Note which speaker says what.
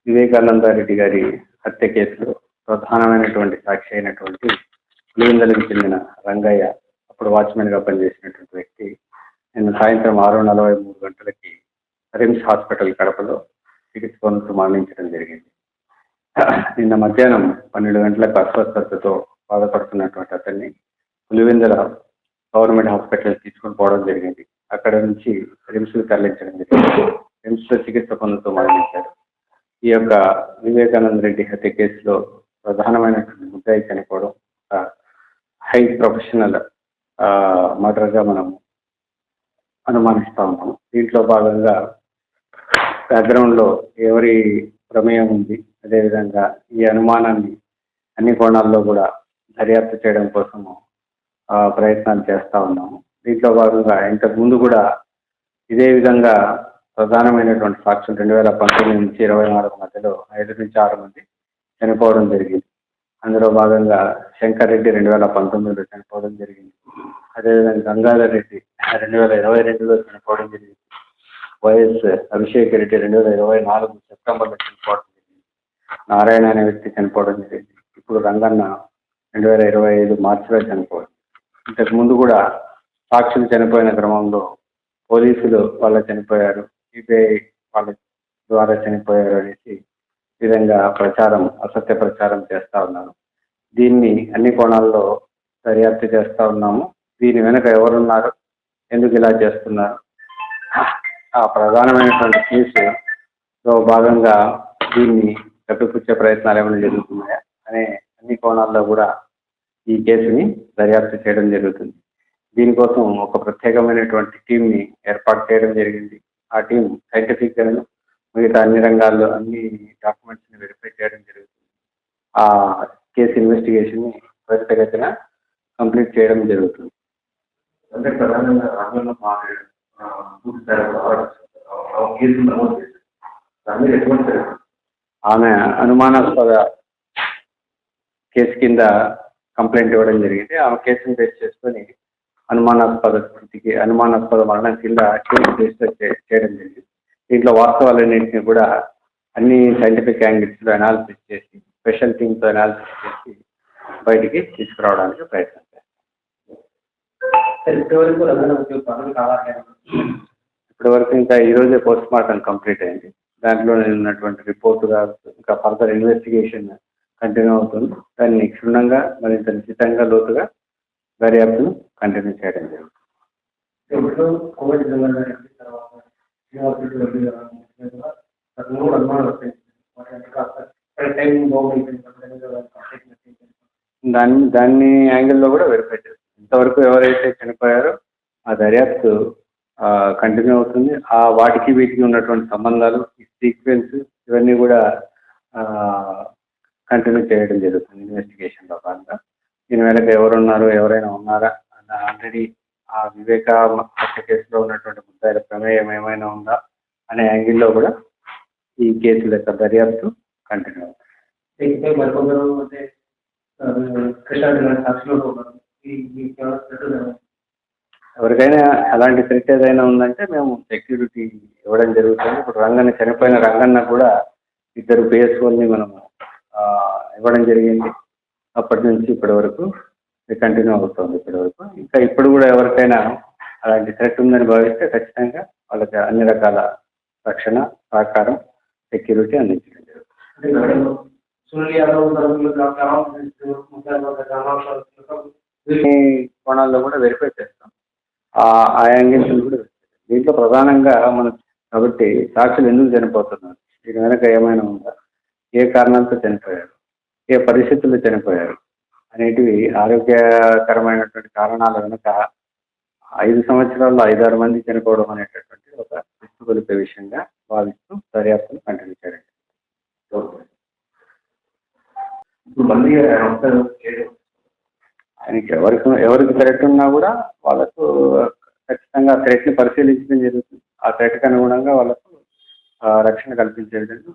Speaker 1: వివేకానంద రెడ్డి గారి హత్య కేసులో ప్రధానమైనటువంటి సాక్షి అయినటువంటి పులివెందులకు చెందిన రంగయ్య, అప్పుడు వాచ్మెన్గా పనిచేసినటువంటి వ్యక్తి, నిన్న సాయంత్రం 6:43 గంటలకి రిమ్స్ హాస్పిటల్ కడపలో చికిత్స పొందుతూ మరణించడం జరిగింది. నిన్న మధ్యాహ్నం 12 గంటలకు అస్వస్థతతో బాధపడుతున్నటువంటి అతన్ని పులివెందుల గవర్నమెంట్ హాస్పిటల్ తీసుకొని పోవడం జరిగింది. అక్కడ నుంచి రిమ్స్కి తరలించడం జరిగింది. రిమ్స్లో చికిత్స పొందుతూ మరణించారు. ఈ యొక్క వివేకానంద రెడ్డి హత్య కేసులో ప్రధానమైనటువంటి ముద్దాయి చనిపోవడం హై ప్రొఫెషనల్ మర్డర్గా మనం అనుమానిస్తూ ఉన్నాము. దీంట్లో భాగంగా బ్యాక్గ్రౌండ్లో ఎవరి ప్రమేయం ఉంది, అదేవిధంగా ఈ అనుమానాన్ని అన్ని కోణాల్లో కూడా దర్యాప్తు చేయడం కోసము ప్రయత్నాలు చేస్తూ ఉన్నాము. దీంట్లో భాగంగా ఇంతకుముందు కూడా ఇదే విధంగా ప్రధానమైనటువంటి సాక్షులు 2019 నుంచి 24 మధ్యలో 5 నుంచి 6 మంది చనిపోవడం జరిగింది. అందులో భాగంగా శంకర్ రెడ్డి 2019లో చనిపోవడం జరిగింది. అదేవిధంగా గంగాధర్ రెడ్డి 2022లో చనిపోవడం జరిగింది. వైఎస్ అభిషేక్ రెడ్డి 2024 సెప్టెంబర్లో చనిపోవడం జరిగింది. నారాయణ అనే వ్యక్తి చనిపోవడం జరిగింది. ఇప్పుడు రంగన్న 2025 మార్చిలో చనిపోవడం. ఇంతకు ముందు కూడా సాక్షులు చనిపోయిన క్రమంలో పోలీసులు వాళ్ళు చనిపోయారు, సిబిఐ వాళ్ళ ద్వారా చనిపోయారు అనేసి విధంగా అసత్య ప్రచారం చేస్తూ ఉన్నారు. దీన్ని అన్ని కోణాల్లో దర్యాప్తు చేస్తూ ఉన్నాము. దీని వెనుక ఎవరున్నారు, ఎందుకు ఇలా చేస్తున్నారు, ఆ ప్రధానమైనటువంటి కేసులో భాగంగా దీన్ని కప్పిపుచ్చే ప్రయత్నాలు ఏమైనా జరుగుతున్నాయా అనే అన్ని కోణాల్లో కూడా ఈ కేసుని దర్యాప్తు చేయడం జరుగుతుంది. దీనికోసం ఒక ప్రత్యేకమైనటువంటి టీంని ఏర్పాటు చేయడం జరిగింది. ఆ టీం సైంటిఫిక్గాను మిగతా అన్ని రంగాల్లో అన్ని డాక్యుమెంట్స్ని వెరిఫై చేయడం జరుగుతుంది. ఆ కేసు ఇన్వెస్టిగేషన్ని త్వరితగతిన కంప్లీట్ చేయడం జరుగుతుంది.
Speaker 2: అంటే ప్రధానంగా
Speaker 1: ఆమె అనుమానాస్పద కేసు కింద కంప్లైంట్ ఇవ్వడం జరిగింది. ఆమె కేసును బేస్ చేసుకొని అనుమానాస్పద మరణం కింద కేసు రిజిస్టర్ చేయడం జరిగింది. దీంట్లో వాస్తవాలన్నింటినీ కూడా అన్ని సైంటిఫిక్ యాంగిల్స్లో అనాలిసిస్ చేసి స్పెషల్ టీమ్తో అనాలిసిస్ చేసి బయటికి తీసుకురావడానికి ప్రయత్నం చేస్తాం. ఇప్పటి వరకు ఇంకా ఈరోజే పోస్ట్ మార్టం కంప్లీట్ అయింది. దాంట్లో ఉన్నటువంటి రిపోర్టుగా ఇంకా ఫర్దర్ ఇన్వెస్టిగేషన్ కంటిన్యూ అవుతుంది. దాన్ని క్షుణ్ణంగా మరింత నిశ్చితంగా లోతుగా దర్యాప్తును కంటిన్యూ చేయడం జరుగుతుంది. దాన్ని యాంగిల్లో కూడా వెరిఫై చేస్తుంది. ఇంతవరకు ఎవరైతే చనిపోయారో ఆ దర్యాప్తు కంటిన్యూ అవుతుంది. వాటికి వీటికి ఉన్నటువంటి సంబంధాలు, ఈ సీక్వెన్స్ ఇవన్నీ కూడా కంటిన్యూ చేయడం జరుగుతుంది ఇన్వెస్టిగేషన్లో భాగంగా. దీని వెనక ఎవరున్నారు, ఎవరైనా ఉన్నారా అన్న ఆల్రెడీ ఆ వివేక హత్య కేసులో ఉన్నటువంటి ముద్దాయిల ప్రమేయం ఏమైనా ఉందా అనే యాంగిల్లో కూడా ఈ కేసుల యొక్క దర్యాప్తు కంటిన్యూ అవుతుంది. ఎవరికైనా అలాంటి థ్రెట్ ఏదైనా ఉందంటే మేము సెక్యూరిటీ ఇవ్వడం జరుగుతుంది. ఇప్పుడు చనిపోయిన రంగన్న కూడా 2 PSOల్ని మనము ఇవ్వడం జరిగింది. అప్పటి నుంచి ఇప్పటి వరకు కంటిన్యూ అవుతుంది. ఇంకా ఇప్పుడు కూడా ఎవరికైనా అలాంటి థ్రెట్ ఉందని భావిస్తే ఖచ్చితంగా వాళ్ళకి అన్ని రకాల రక్షణ, సహకారం, సెక్యూరిటీ అందించడం జరుగుతుంది. కోణాల్లో కూడా వెరిఫై చేస్తాం. ఆ యాంగిల్స్ కూడా దీంట్లో ప్రధానంగా మనం కాబట్టి సాక్షులు ఎందుకు చనిపోతున్నారు, దీని వెనక ఏమైనా ఉందా, ఏ కారణాలతో చనిపోయారు, ఏ పరిస్థితుల్లో చనిపోయారు అనేటివి ఆరోగ్యకరమైనటువంటి కారణాల వెనుక 5 సంవత్సరాల్లో 5-6 మంది చనిపోవడం అనేటటువంటి ఒక విస్తుగొలిపే విషయంగా భావిస్తూ దర్యాప్తును కంటిన్యూ చేయడం. ఆయనకి ఎవరికి థ్రెట్ ఉన్నా కూడా వాళ్ళకు ఖచ్చితంగా థ్రెట్ని పరిశీలించడం జరుగుతుంది. ఆ థ్రెట్కి అనుగుణంగా వాళ్ళకు రక్షణ కల్పించే విధంగా